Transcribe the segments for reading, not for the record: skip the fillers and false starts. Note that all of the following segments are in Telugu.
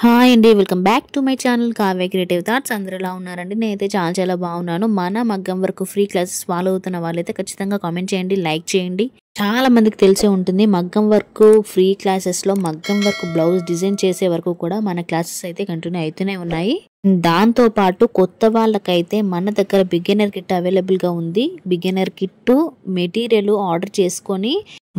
హాయ్ అండి, welcome back to my channel Kavya creative thoughts. అందరూ ఎలా ఉన్నారండి? నేనైతే చాలా బాగున్నాను. మన మగ్గం వరకు ఫ్రీ క్లాసెస్ ఫాలో అవుతున్న వాళ్ళైతే ఖచ్చితంగా కామెంట్ చేయండి, లైక్ చేయండి. చాలా మందికి తెలిసే ఉంటుంది మగ్గం వర్క్ ఫ్రీ క్లాసెస్లో మగ్గం వర్క్ బ్లౌజ్ డిజైన్ చేసే వరకు కూడా మన క్లాసెస్ అయితే కంటిన్యూ అవుతూనే ఉన్నాయి. దాంతో పాటు కొత్త వాళ్ళకైతే మన దగ్గర బిగినర్ కిట్ అవైలబుల్గా ఉంది. బిగినర్ కిట్ మెటీరియల్ ఆర్డర్ చేసుకొని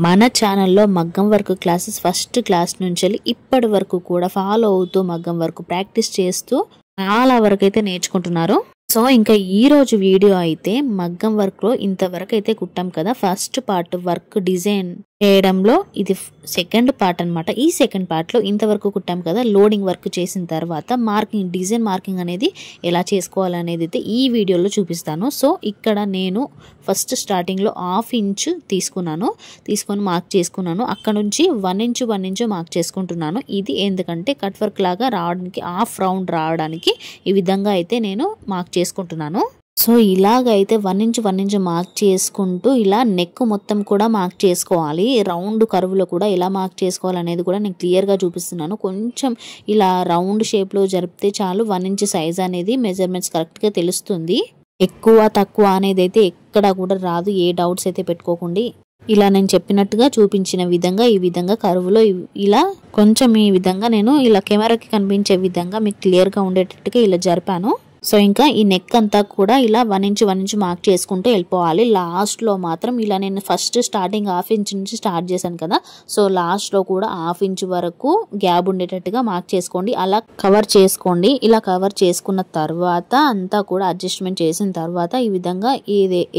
మన ఛానల్లో మగ్గం వర్క్ క్లాసెస్ ఫస్ట్ క్లాస్ నుంచి ఇప్పటి వరకు కూడా ఫాలో అవుతూ మగ్గం వర్క్ ప్రాక్టీస్ చేస్తూ చాలా వరకు అయితే నేర్చుకుంటున్నారు. సో ఇంకా ఈ రోజు వీడియో అయితే మగ్గం వర్క్ లో ఇంతవరకు అయితే కుట్టాం కదా. ఫస్ట్ పార్ట్ వర్క్ డిజైన్ చేయడంలో ఇది సెకండ్ పార్ట్ అన్నమాట. ఈ సెకండ్ పార్ట్ లో ఇంతవరకు కుట్టాం కదా, లోడింగ్ వర్క్ చేసిన తర్వాత మార్కింగ్ డిజైన్ మార్కింగ్ అనేది ఎలా చేసుకోవాలనేది అయితే ఈ వీడియోలో చూపిస్తాను. సో ఇక్కడ నేను ఫస్ట్ స్టార్టింగ్ లో 1/2 ఇంచ్ తీసుకొని మార్క్ చేసుకున్నాను. అక్కడ నుంచి 1 ఇంచ్ మార్క్ చేసుకుంటున్నాను. ఇది ఎందుకంటే కట్ వర్క్ లాగా రావడానికి, హాఫ్ రౌండ్ రావడానికి ఈ విధంగా అయితే నేను మార్క్ చేసుకుంటున్నాను. సో ఇలాగైతే 1 ఇంచ్ మార్క్ చేసుకుంటూ ఇలా నెక్ మొత్తం కూడా మార్క్ చేసుకోవాలి. రౌండ్ కర్వ్లో కూడా ఎలా మార్క్ చేసుకోవాలనేది కూడా నేను క్లియర్గా చూపిస్తున్నాను. కొంచెం ఇలా రౌండ్ షేప్లో జరిపితే చాలు 1 ఇంచ్ సైజ్ అనేది మెజర్మెంట్స్ కరెక్ట్గా తెలుస్తుంది. ఎక్కువ తక్కువ అనేది అయితే ఎక్కడా కూడా రాదు. ఏ డౌట్స్ అయితే పెట్టుకోకండి. ఇలా నేను చెప్పినట్టుగా చూపించిన విధంగా ఈ విధంగా కర్వ్లో ఇలా కొంచెం ఈ విధంగా నేను ఇలా కెమెరాకి కనిపించే విధంగా మీకు క్లియర్గా ఉండేటట్టుగా ఇలా జరిపాను. సో ఇంకా ఈ నెక్ అంతా కూడా ఇలా 1 ఇంచ్ మార్క్ చేసుకుంటూ వెళ్ళిపోవాలి. లాస్ట్లో మాత్రం ఇలా నేను ఫస్ట్ స్టార్టింగ్ 1/2 ఇంచ్ నుంచి స్టార్ట్ చేశాను కదా, సో లాస్ట్లో కూడా 1/2 ఇంచ్ వరకు గ్యాప్ ఉండేటట్టుగా మార్క్ చేసుకోండి. అలా కవర్ చేసుకోండి. ఇలా కవర్ చేసుకున్న తర్వాత అంతా కూడా అడ్జస్ట్మెంట్ చేసిన తర్వాత ఈ విధంగా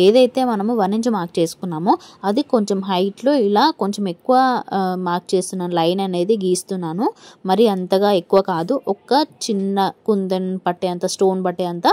ఏదైతే మనము 1 ఇంచ్ మార్క్ చేసుకున్నామో అది కొంచెం హైట్లో ఇలా కొంచెం ఎక్కువ మార్క్ చేస్తున్నాను. లైన్ అనేది గీస్తున్నాను. మరి అంతగా ఎక్కువ కాదు, ఒక చిన్న కుందన్ పట్టే అంత, స్టోన్ బట్టే అంత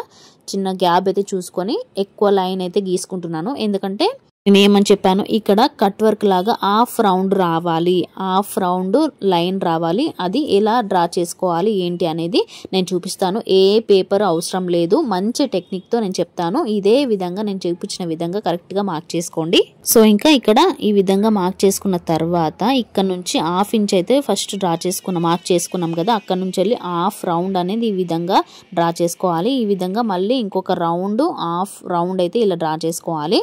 చిన్న గ్యాప్ అయితే చూసుకొని ఎక్కువ లైన్ అయితే గీసుకుంటున్నాను. ఎందుకంటే నేను ఏమని చెప్పాను, ఇక్కడ కట్ వర్క్ లాగా హాఫ్ రౌండ్ రావాలి, హాఫ్ రౌండ్ లైన్ రావాలి. అది ఎలా డ్రా చేసుకోవాలి ఏంటి అనేది నేను చూపిస్తాను. ఏ పేపర్ అవసరం లేదు, మంచి టెక్నిక్తో నేను చెప్తాను. ఇదే విధంగా నేను చూపించిన విధంగా కరెక్ట్గా మార్క్ చేసుకోండి. సో ఇంకా ఇక్కడ ఈ విధంగా మార్క్ చేసుకున్న తర్వాత ఇక్కడ నుంచి 1/2 ఇంచ్ అయితే ఫస్ట్ మార్క్ చేసుకున్నాం కదా, అక్కడ నుంచి వెళ్ళి హాఫ్ రౌండ్ అనేది ఈ విధంగా డ్రా చేసుకోవాలి. ఈ విధంగా మళ్ళీ ఇంకొక హాఫ్ రౌండ్ అయితే ఇలా డ్రా చేసుకోవాలి.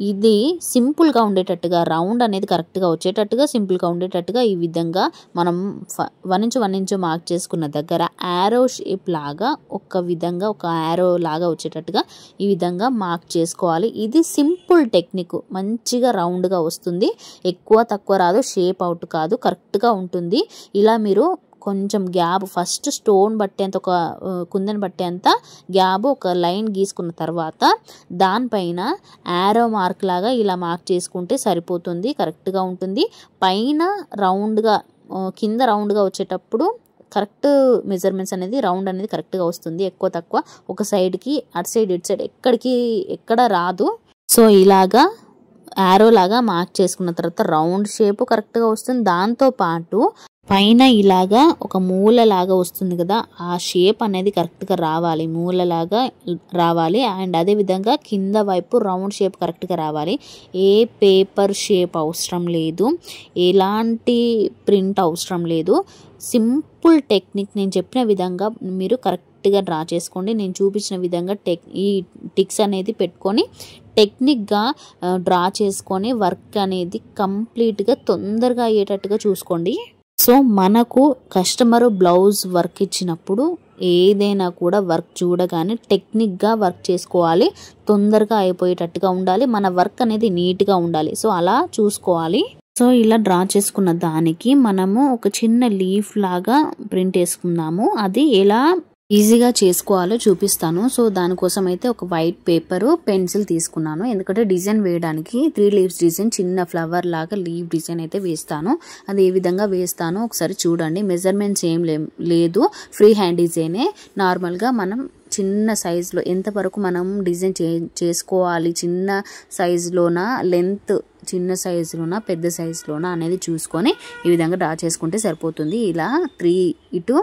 ఇది సింపుల్గా ఉండేటట్టుగా, రౌండ్ అనేది కరెక్ట్గా వచ్చేటట్టుగా, సింపుల్గా ఉండేటట్టుగా ఈ విధంగా మనం 1 ఇంచ్ మార్క్ చేసుకున్న దగ్గర యారో షేప్ లాగా ఒక విధంగా ఒక యారో లాగా వచ్చేటట్టుగా ఈ విధంగా మార్క్ చేసుకోవాలి. ఇది సింపుల్ టెక్నిక్, మంచిగా రౌండ్గా వస్తుంది. ఎక్కువ తక్కువ రాదు, షేప్ అవుట్ కాదు, కరెక్ట్గా ఉంటుంది. ఇలా మీరు కొంచెం గ్యాప్ ఫస్ట్ స్టోన్ బట్టేంత, ఒక కుందన్ బట్టేంత గ్యాప్ ఒక లైన్ గీసుకున్న తర్వాత దానిపైన యారో మార్క్ లాగా ఇలా మార్క్ చేసుకుంటే సరిపోతుంది, కరెక్ట్గా ఉంటుంది. పైన రౌండ్గా, కింద రౌండ్గా వచ్చేటప్పుడు కరెక్ట్ మెజర్మెంట్స్ అనేది రౌండ్ అనేది కరెక్ట్గా వస్తుంది. ఎక్కువ తక్కువ ఒక సైడ్కి అటు సైడ్ ఇటు సైడ్ ఎక్కడ రాదు. సో ఇలాగా యారో లాగా మార్క్ చేసుకున్న తర్వాత రౌండ్ షేప్ కరెక్ట్గా వస్తుంది. దాంతోపాటు పైన ఇలాగా ఒక మూలలాగా వస్తుంది కదా, ఆ షేప్ అనేది కరెక్ట్గా రావాలి, మూలలాగా రావాలి. అండ్ అదేవిధంగా కింద వైపు రౌండ్ షేప్ కరెక్ట్గా రావాలి. ఏ పేపర్ షేప్ అవసరం లేదు, ఎలాంటి ప్రింట్ అవసరం లేదు. సింపుల్ టెక్నిక్, నేను చెప్పిన విధంగా మీరు కరెక్ట్గా డ్రా చేసుకోండి. నేను చూపించిన విధంగా ఈ టిక్స్ అనేది పెట్టుకొని టెక్నిక్గా డ్రా చేసుకొని వర్క్ అనేది కంప్లీట్గా తొందరగా అయ్యేటట్టుగా చూసుకోండి. సో మనకు కస్టమర్ బ్లౌజ్ వర్క్ ఇచ్చినప్పుడు ఏదైనా కూడా వర్క్ చూడగానే టెక్నిక్గా వర్క్ చేసుకోవాలి, తొందరగా అయిపోయేటట్టుగా ఉండాలి, మన వర్క్ అనేది నీట్గా ఉండాలి. సో అలా చూసుకోవాలి. సో ఇలా డ్రా చేసుకున్న దానికి మనము ఒక చిన్న లీఫ్ లాగా ప్రింట్ వేసుకుందాము. అది ఎలా ఈజీగా చేసుకోవాలో చూపిస్తాను. సో దానికోసం అయితే ఒక వైట్ పేపరు, పెన్సిల్ తీసుకున్నాను. ఎందుకంటే డిజైన్ వేయడానికి 3 లీవ్స్ డిజైన్, చిన్న ఫ్లవర్ లాగా లీవ్ డిజైన్ అయితే వేస్తాను. అది ఏ విధంగా వేస్తానో ఒకసారి చూడండి. మెజర్మెంట్స్ ఏం లేదు, ఫ్రీ హ్యాండ్ డిజైనే. నార్మల్గా మనం చిన్న సైజులో ఎంతవరకు మనం డిజైన్ చేసుకోవాలి, చిన్న సైజులోన లెంత్ చిన్న సైజులోనా పెద్ద సైజులోనా అనేది చూసుకొని ఈ విధంగా డ్రా చేసుకుంటే సరిపోతుంది. ఇలా 3 ఇటు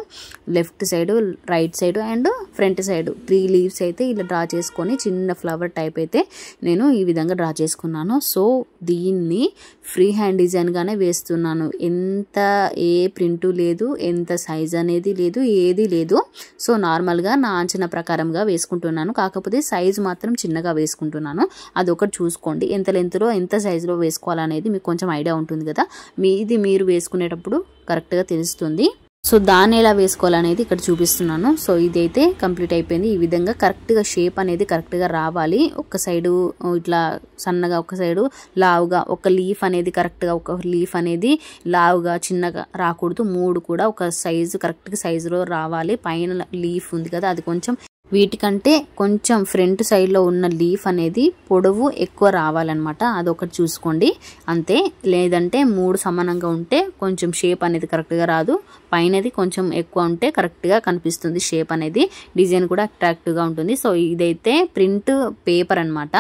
left side, right side and front side 3 leaves అయితే ఇలా డ్రా చేసుకొని చిన్న ఫ్లవర్ టైప్ అయితే నేను ఈ విధంగా డ్రా చేసుకున్నాను. సో దీన్ని ఫ్రీ హ్యాండ్ డిజైన్గానే వేస్తున్నాను. ఎంత ఏ ప్రింటు లేదు, ఎంత సైజ్ అనేది లేదు, ఏది లేదు. సో నార్మల్గా నా అంచనా ప్రకారంగా వేసుకుంటున్నాను. కాకపోతే సైజు మాత్రం చిన్నగా వేసుకుంటున్నాను. అదొకటి చూసుకోండి. ఎంత లెంత్లో ఎంత సైజులో వేసుకోవాలనేది మీకు కొంచెం ఐడియా ఉంటుంది కదా. మీది మీరు వేసుకునేటప్పుడు కరెక్ట్గా తెలుస్తుంది. సో దాన్ని ఎలా వేసుకోవాలనేది ఇక్కడ చూపిస్తున్నాను. సో ఇదైతే కంప్లీట్ అయిపోయింది. ఈ విధంగా కరెక్ట్గా షేప్ అనేది కరెక్ట్గా రావాలి. ఒక సైడు ఇట్లా సన్నగా, ఒక సైడు లావుగా, ఒక లీఫ్ అనేది కరెక్ట్గా, ఒక లీఫ్ అనేది లావుగా చిన్నగా రాకూడదు. 3 కూడా ఒక సైజు కరెక్ట్గా సైజులో రావాలి. పైన లీఫ్ ఉంది కదా, అది కొంచెం వీటికంటే కొంచెం ఫ్రంట్ సైడ్లో ఉన్న లీఫ్ అనేది పొడవు ఎక్కువ రావాలన్నమాట. అదొకటి చూసుకోండి అంతే. లేదంటే 3 సమానంగా ఉంటే కొంచెం షేప్ అనేది కరెక్ట్గా రాదు. పైనది కొంచెం ఎక్కువ ఉంటే కరెక్ట్గా కనిపిస్తుంది షేప్ అనేది. డిజైన్ కూడా అట్రాక్టివ్గా ఉంటుంది. సో ఇదైతే ప్రింట్ పేపర్ అనమాట,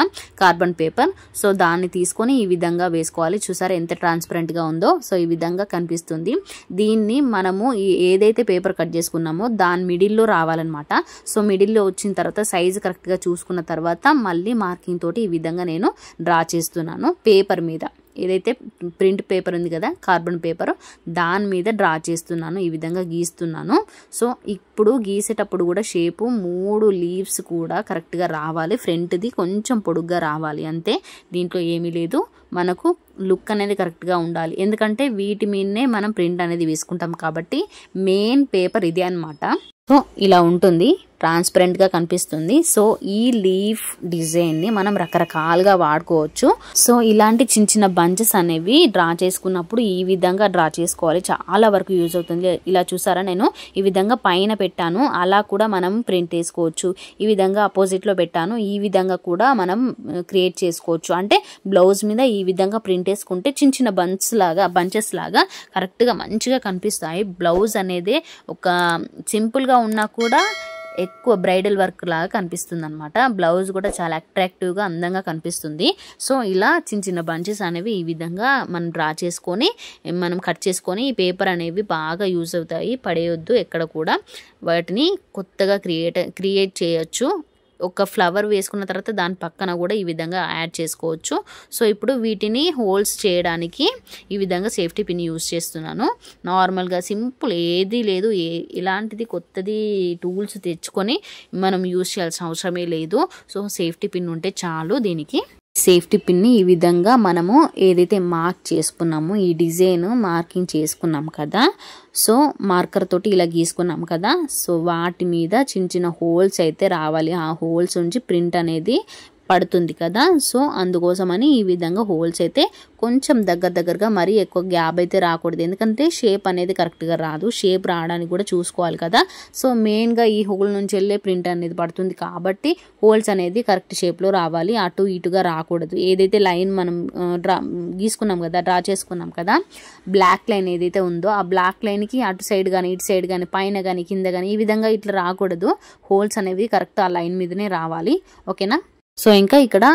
కార్బన్ పేపర్. సో దాన్ని తీసుకొని ఈ విధంగా వేసుకోవాలి. చూసారా ఎంత ట్రాన్స్పరెంట్గా ఉందో. సో ఈ విధంగా కనిపిస్తుంది. దీన్ని మనము ఏదైతే పేపర్ కట్ చేసుకున్నామో దాని మిడిల్లో రావాలన్నమాట. సో మిడిల్లో వచ్చిన తర్వాత సైజు కరెక్ట్గా చూసుకున్న తర్వాత మళ్ళీ మార్కింగ్ తోటి ఈ విధంగా నేను డ్రా చేస్తున్నాను పేపర్ మీద. ఏదైతే ప్రింట్ పేపర్ ఉంది కదా, కార్బన్ పేపర్, దాని మీద డ్రా చేస్తున్నాను. ఈ విధంగా గీస్తున్నాను. సో ఇప్పుడు గీసేటప్పుడు కూడా షేపు 3 లీవ్స్ కూడా కరెక్ట్గా రావాలి. ఫ్రంట్ది కొంచెం పొడుగ్గా రావాలి అంతే. దీంట్లో ఏమీ లేదు. మనకు లుక్ అనేది కరెక్ట్గా ఉండాలి. ఎందుకంటే వీటి మీదనే మనం ప్రింట్ అనేది వేసుకుంటాం కాబట్టి మెయిన్ పేపర్ ఇదే అనమాట. సో ఇలా ఉంటుంది, ట్రాన్స్పరెంట్గా కనిపిస్తుంది. సో ఈ లీఫ్ డిజైన్ని మనం రకరకాలుగా వాడుకోవచ్చు. సో ఇలాంటి చిన్న చిన్న బంచెస్ అనేవి డ్రా చేసుకున్నప్పుడు ఈ విధంగా డ్రా చేసుకోవాలి. చాలా వరకు యూజ్ అవుతుంది. ఇలా చూసారా, నేను ఈ విధంగా పైన పెట్టాను. అలా కూడా మనం ప్రింట్ వేసుకోవచ్చు. ఈ విధంగా అపోజిట్లో పెట్టాను. ఈ విధంగా కూడా మనం క్రియేట్ చేసుకోవచ్చు. అంటే బ్లౌజ్ మీద ఈ విధంగా ప్రింట్ వేసుకుంటే చిన్న చిన్న బంచెస్ లాగా కరెక్ట్గా మంచిగా కనిపిస్తాయి. బ్లౌజ్ అనేది ఒక సింపుల్గా ఉన్నా కూడా ఎక్కువ బ్రైడల్ వర్క్ లాగా కనిపిస్తుంది అనమాట. బ్లౌజ్ కూడా చాలా అట్రాక్టివ్గా అందంగా కనిపిస్తుంది. సో ఇలా చిన్న చిన్న బంచెస్ అనేవి ఈ విధంగా మనం డ్రా చేసుకొని మనం కట్ చేసుకొని ఈ పేపర్ అనేవి బాగా యూజ్ అవుతాయి. పడేయొద్దు ఎక్కడ కూడా. వాటిని కొత్తగా క్రియేట్ చేయొచ్చు. ఒక ఫ్లవర్ వేసుకున్న తర్వాత దాని పక్కన కూడా ఈ విధంగా యాడ్ చేసుకోవచ్చు. సో ఇప్పుడు వీటిని హోల్స్ చేయడానికి ఈ విధంగా సేఫ్టీ పిన్ యూజ్ చేస్తున్నాను. నార్మల్గా సింపుల్, ఏది లేదు, ఇలాంటిది కొత్తది టూల్స్ తెచ్చుకొని మనం యూజ్ చేయాల్సిన అవసరమే లేదు. సో సేఫ్టీ పిన్ ఉంటే చాలు దీనికి. సేఫ్టీ పిన్ని ఈ విధంగా మనము ఏదైతే మార్క్ చేసుకున్నామో ఈ డిజైన్ మార్కింగ్ చేసుకున్నాం కదా, సో మార్కర్ తోటి ఇలా గీసుకున్నాం కదా, సో వాటి మీద చిన్న చిన్న హోల్స్ అయితే రావాలి. ఆ హోల్స్ నుంచి ప్రింట్ అనేది పడుతుంది కదా. సో అందుకోసమని ఈ విధంగా హోల్స్ అయితే కొంచెం దగ్గరగా, మరీ ఎక్కువ గ్యాప్ అయితే రాకూడదు. ఎందుకంటే షేప్ అనేది కరెక్ట్గా రాదు. షేప్ రావడానికి కూడా చూసుకోవాలి కదా. సో మెయిన్గా ఈ హోల్ నుంచి వెళ్ళే ప్రింట్ అనేది పడుతుంది కాబట్టి హోల్స్ అనేది కరెక్ట్ షేప్లో రావాలి. అటు ఇటుగా రాకూడదు. ఏదైతే లైన్ మనం గీసుకున్నాం కదా, డ్రా చేసుకున్నాం కదా, బ్లాక్ లైన్ ఏదైతే ఉందో ఆ బ్లాక్ లైన్కి అటు సైడ్ కానీ ఇటు సైడ్ కానీ పైన కానీ కింద కానీ ఈ విధంగా ఇట్లా రాకూడదు. హోల్స్ అనేవి కరెక్ట్ ఆ లైన్ మీదనే రావాలి. ఓకేనా. సో ఇంకా ఇక్కడ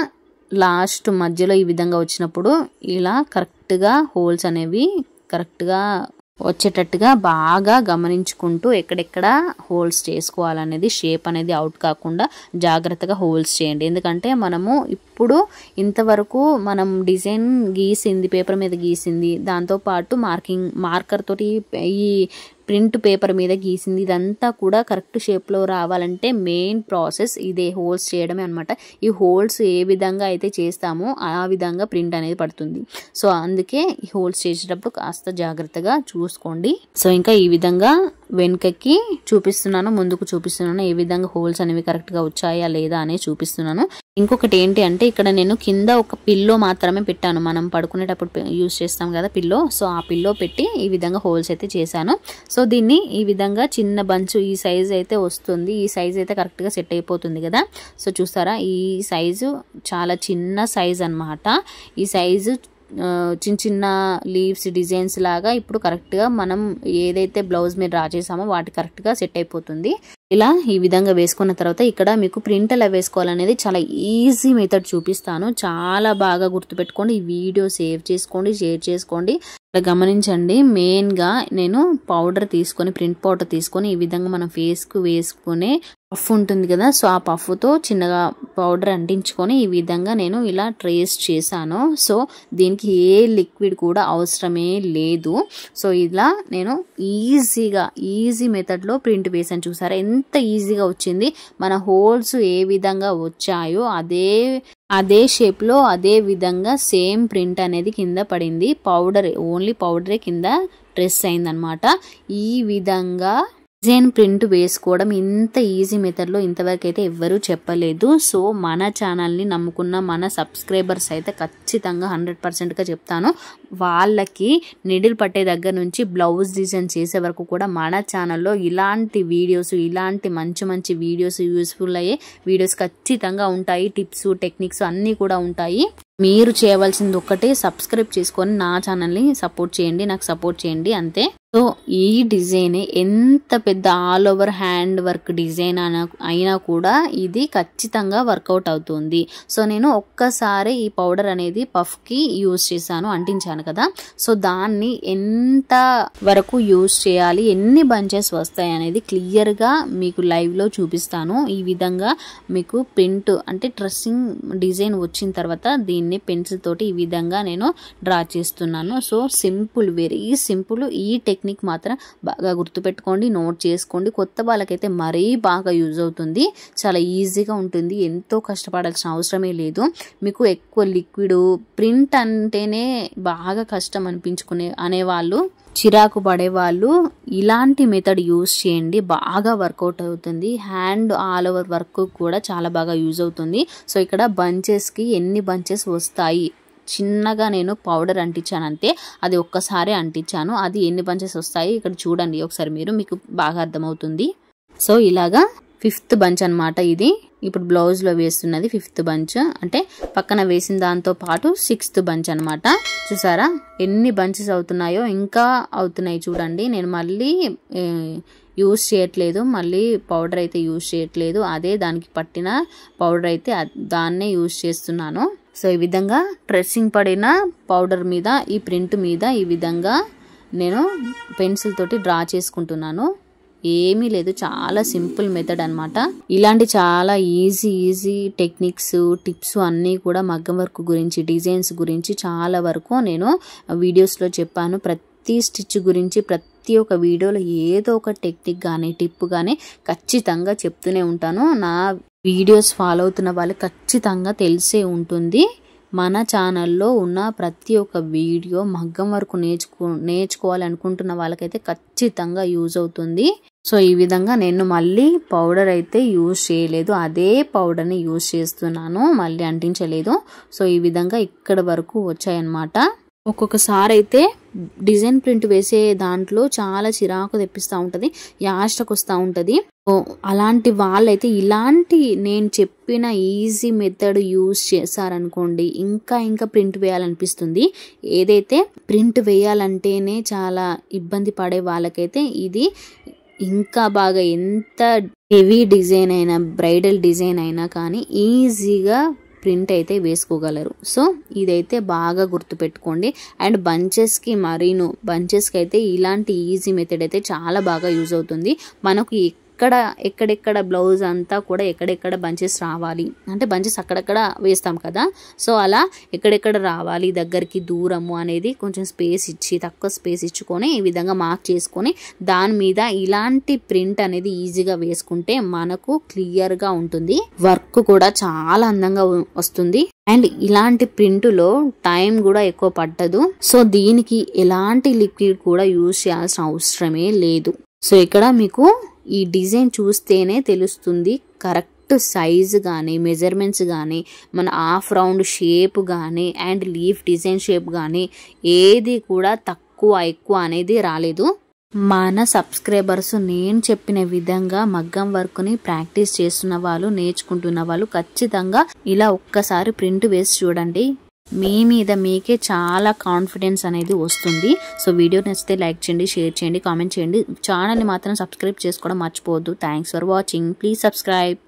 లాస్ట్ మధ్యలో ఈ విధంగా వచ్చినప్పుడు ఇలా కరెక్ట్గా హోల్స్ అనేవి కరెక్ట్గా వచ్చేటట్టుగా బాగా గమనించుకుంటూ ఎక్కడెక్కడ హోల్స్ చేసుకోవాలనేది, షేప్ అనేది అవుట్ కాకుండా జాగ్రత్తగా హోల్స్ చేయండి. ఎందుకంటే మనము ఇప్పుడు ఇంతవరకు మనం డిజైన్ గీసింది, పేపర్ మీద గీసింది, దాంతోపాటు మార్కర్ తోటి ఈ ప్రింట్ పేపర్ మీద గీసింది, ఇదంతా కూడా కరెక్ట్ షేప్లో రావాలంటే మెయిన్ ప్రాసెస్ ఇదే, హోల్స్ చేయడమే అనమాట. ఈ హోల్స్ ఏ విధంగా అయితే చేస్తామో ఆ విధంగా ప్రింట్ అనేది పడుతుంది. సో అందుకే ఈ హోల్స్ చేసేటప్పుడు కాస్త జాగ్రత్తగా చూసుకోండి. సో ఇంకా ఈ విధంగా వెనుకకి చూపిస్తున్నాను, ముందుకు చూపిస్తున్నాను, ఏ విధంగా హోల్స్ అనేవి కరెక్ట్గా వచ్చాయా లేదా అనేది చూపిస్తున్నాను. ఇంకొకటి ఏంటి అంటే ఇక్కడ నేను కింద ఒక పిల్లో మాత్రమే పెట్టాను. మనం పడుకునేటప్పుడు యూజ్ చేస్తాం కదా పిల్లో. సో ఆ పిల్లో పెట్టి ఈ విధంగా హోల్స్ అయితే చేశాను. సో దీన్ని ఈ విధంగా చిన్న బంచు ఈ సైజ్ అయితే వస్తుంది. ఈ సైజ్ అయితే కరెక్ట్గా సెట్ అయిపోతుంది కదా. సో చూస్తారా, ఈ సైజు చాలా చిన్న సైజ్ అన్నమాట. ఈ సైజు చిన్న చిన్న లీవ్స్ డిజైన్స్ లాగా ఇప్పుడు కరెక్ట్గా మనం ఏదైతే బ్లౌజ్ మీద డ్రా చేసామో వాటి కరెక్ట్గా సెట్ అయిపోతుంది. ఇలా ఈ విధంగా వేసుకున్న తర్వాత ఇక్కడ మీకు ప్రింట్ ఎలా వేసుకోవాలనేది చాలా ఈజీ మెథడ్ చూపిస్తాను. చాలా బాగా గుర్తుపెట్టుకోండి. ఈ వీడియో సేవ్ చేసుకోండి, షేర్ చేసుకోండి. ఇక్కడ గమనించండి, మెయిన్గా నేను పౌడర్ తీసుకొని, ప్రింట్ పౌడర్ తీసుకొని ఈ విధంగా మన ఫేస్కు వేసుకునే పఫ్ ఉంటుంది కదా, సో ఆ పఫ్తో చిన్నగా పౌడర్ అంటించుకొని ఈ విధంగా నేను ఇలా ట్రేస్ చేశాను. సో దీనికి ఏ లిక్విడ్ కూడా అవసరమే లేదు. సో ఇలా నేను ఈజీ మెథడ్లో ప్రింట్ వేసాను. చూసారా ఎంత ఈజీగా వచ్చింది. మన హోల్స్ ఏ విధంగా వచ్చాయో అదే షేప్లో అదే విధంగా సేమ్ ప్రింట్ అనేది కింద పడింది. ఓన్లీ పౌడరే కింద ట్రేస్ అయిందనమాట. ఈ విధంగా డిజైన్ ప్రింట్ వేసుకోవడం ఇంత ఈజీ మెథడ్లో ఇంతవరకు అయితే ఎవ్వరూ చెప్పలేదు. సో మన ఛానల్ని నమ్ముకున్న మన సబ్స్క్రైబర్స్ అయితే ఖచ్చితంగా 100%గా చెప్తాను, వాళ్ళకి నిడిల్ పట్టే దగ్గర నుంచి బ్లౌజ్ డిజైన్ చేసే వరకు కూడా మన ఛానల్లో ఇలాంటి వీడియోస్, ఇలాంటి మంచి వీడియోస్, యూస్ఫుల్ అయ్యే వీడియోస్ ఖచ్చితంగా ఉంటాయి. టిప్స్, టెక్నిక్స్ అన్నీ కూడా ఉంటాయి. మీరు చేయవలసింది ఒక్కటే, సబ్స్క్రైబ్ చేసుకొని నా ఛానల్ని సపోర్ట్ చేయండి, నాకు సపోర్ట్ చేయండి, అంతే. సో ఈ డిజైన్ ఎంత పెద్ద all over hand work design అయినా కూడా ఇది ఖచ్చితంగా వర్కౌట్ అవుతుంది. సో నేను ఒక్కసారి ఈ పౌడర్ అనేది పఫ్కి యూజ్ చేశాను, అంటించాను కదా. సో దాన్ని ఎంత వరకు యూజ్ చేయాలి, ఎన్ని బంచెస్ వస్తాయి అనేది క్లియర్గా మీకు లైవ్లో చూపిస్తాను. ఈ విధంగా మీకు ప్రింట్ అంటే డ్రెస్సింగ్ డిజైన్ వచ్చిన తర్వాత దీన్ని పెన్సిల్ తోటి ఈ విధంగా నేను డ్రా చేస్తున్నాను. So simple, very simple. ఈ టెక్నిక్ మాత్రం బాగా గుర్తుపెట్టుకోండి, నోట్ చేసుకోండి. కొత్త వాళ్ళకైతే మరీ బాగా యూజ్ అవుతుంది. చాలా ఈజీగా ఉంటుంది, ఎంతో కష్టపడాల్సిన అవసరమే లేదు. మీకు ఎక్కువ లిక్విడ్ ప్రింట్ అంటేనే బాగా కష్టం అనేవాళ్ళు, చిరాకు పడేవాళ్ళు ఇలాంటి మెథడ్ యూజ్ చేయండి, బాగా వర్కౌట్ అవుతుంది. హ్యాండ్ ఆల్ ఓవర్ వర్క్ కూడా చాలా బాగా యూజ్ అవుతుంది. సో ఇక్కడ బంచెస్కి ఎన్ని బంచెస్ వస్తాయి, చిన్నగా నేను పౌడర్ అంటించాను అంతే, అది ఒక్కసారి అంటించాను. అది ఎన్ని బంచెస్ వస్తాయి ఇక్కడ చూడండి ఒకసారి, మీకు బాగా అర్థమవుతుంది. సో ఇలాగా 5th బంచ్ అనమాట ఇది. ఇప్పుడు బ్లౌజ్లో వేస్తున్నది 5th బంచ్, అంటే పక్కన వేసిన దాంతో పాటు 6th బంచ్ అనమాట. చూసారా ఎన్ని బంచెస్ అవుతున్నాయో, ఇంకా అవుతున్నాయి చూడండి. నేను మళ్ళీ యూజ్ చేయట్లేదు, మళ్ళీ పౌడర్ అయితే యూజ్ చేయట్లేదు, అదే దానికి పట్టిన పౌడర్ అయితే దాన్నే యూజ్ చేస్తున్నాను. సో ఈ విధంగా ట్రెస్సింగ్ పడిన పౌడర్ మీద, ఈ ప్రింట్ మీద ఈ విధంగా నేను పెన్సిల్ తోటి డ్రా చేసుకుంటున్నాను. ఏమీ లేదు, చాలా సింపుల్ మెథడ్ అనమాట. ఇలాంటి చాలా ఈజీ టెక్నిక్స్, టిప్స్ అన్నీ కూడా మగ్గం వర్క్ గురించి, డిజైన్స్ గురించి చాలా వరకు నేను వీడియోస్లో చెప్పాను. ప్రతి స్టిచ్ గురించి ప్రతి ఒక్క వీడియోలో ఏదో ఒక టెక్నిక్ కానీ టిప్ కానీ ఖచ్చితంగా చెప్తూనే ఉంటాను. నా వీడియోస్ ఫాలో అవుతున్న వాళ్ళకి ఖచ్చితంగా తెలిసే ఉంటుంది. మన ఛానల్లో ఉన్న ప్రతి ఒక్క వీడియో మగ్గం వరకు నేర్చుకోవాలనుకుంటున్న వాళ్ళకైతే ఖచ్చితంగా యూజ్ అవుతుంది. సో ఈ విధంగా నేను మళ్ళీ పౌడర్ అయితే యూజ్ చేయలేదు, అదే పౌడర్ని యూజ్ చేస్తున్నాను, మళ్ళీ అంటించలేదు. సో ఈ విధంగా ఇక్కడ వరకు వచ్చాయన్నమాట. ఒక్కొక్కసారి అయితే డిజైన్ ప్రింట్ వేసే దాంట్లో చాలా చిరాకు తెప్పిస్తూ ఉంటుంది, యాస్టకు వస్తూ ఉంటుంది. అలాంటి వాళ్ళైతే ఇలాంటి నేను చెప్పిన ఈజీ మెథడ్ యూజ్ చేశారనుకోండి, ఇంకా ప్రింట్ వేయాలనిపిస్తుంది. ఏదైతే ప్రింట్ వేయాలంటేనే చాలా ఇబ్బంది పడే వాళ్ళకైతే ఇది ఇంకా బాగా, ఎంత హెవీ డిజైన్ అయినా, బ్రైడల్ డిజైన్ అయినా కానీ ఈజీగా ప్రింట్ అయితే వేసుకోగలరు. సో ఇదైతే బాగా గుర్తుపెట్టుకోండి. అండ్ బంచెస్కి అయితే ఇలాంటి ఈజీ మెథడ్ అయితే చాలా బాగా యూజ్ అవుతుంది. మనకు ఎక్కడెక్కడ బ్లౌజ్ అంతా కూడా ఎక్కడెక్కడ బంచెస్ రావాలి అంటే, బంచెస్ అక్కడక్కడ వేస్తాం కదా, సో అలా ఎక్కడెక్కడ రావాలి దగ్గరికి దూరము అనేది కొంచెం తక్కువ స్పేస్ ఇచ్చుకొని ఈ విధంగా మార్క్ చేసుకొని దాని మీద ఇలాంటి ప్రింట్ అనేది ఈజీగా వేసుకుంటే మనకు క్లియర్గా ఉంటుంది, వర్క్ కూడా చాలా అందంగా వస్తుంది. అండ్ ఇలాంటి ప్రింట్లో టైం కూడా ఎక్కువ పట్టదు. సో దీనికి ఎలాంటి లిక్విడ్ కూడా యూజ్ చేయాల్సిన అవసరమే లేదు. సో ఇక్కడ మీకు ఈ డిజైన్ చూస్తేనే తెలుస్తుంది, కరెక్ట్ సైజు కానీ, మెజర్మెంట్స్ కానీ, మన హాఫ్ రౌండ్ షేప్ కానీ, అండ్ లీఫ్ డిజైన్ షేప్ కానీ ఏది కూడా ఎక్కువ అనేది రాలేదు. మన సబ్స్క్రైబర్స్ నేను చెప్పిన విధంగా మగ్గం వర్క్ని ప్రాక్టీస్ చేస్తున్న వాళ్ళు, నేర్చుకుంటున్న వాళ్ళు ఖచ్చితంగా ఇలా ఒక్కసారి ప్రింట్ వేసి చూడండి. మీ మీద మీకే చాలా కాన్ఫిడెన్స్ అనేది వస్తుంది. సో వీడియో నచ్చితే లైక్ చేయండి, షేర్ చేయండి, కామెంట్ చేయండి. ఛానల్ని మాత్రం సబ్స్క్రైబ్ చేసుకోవడం మర్చిపోవద్దు. Thanks for watching. Please subscribe.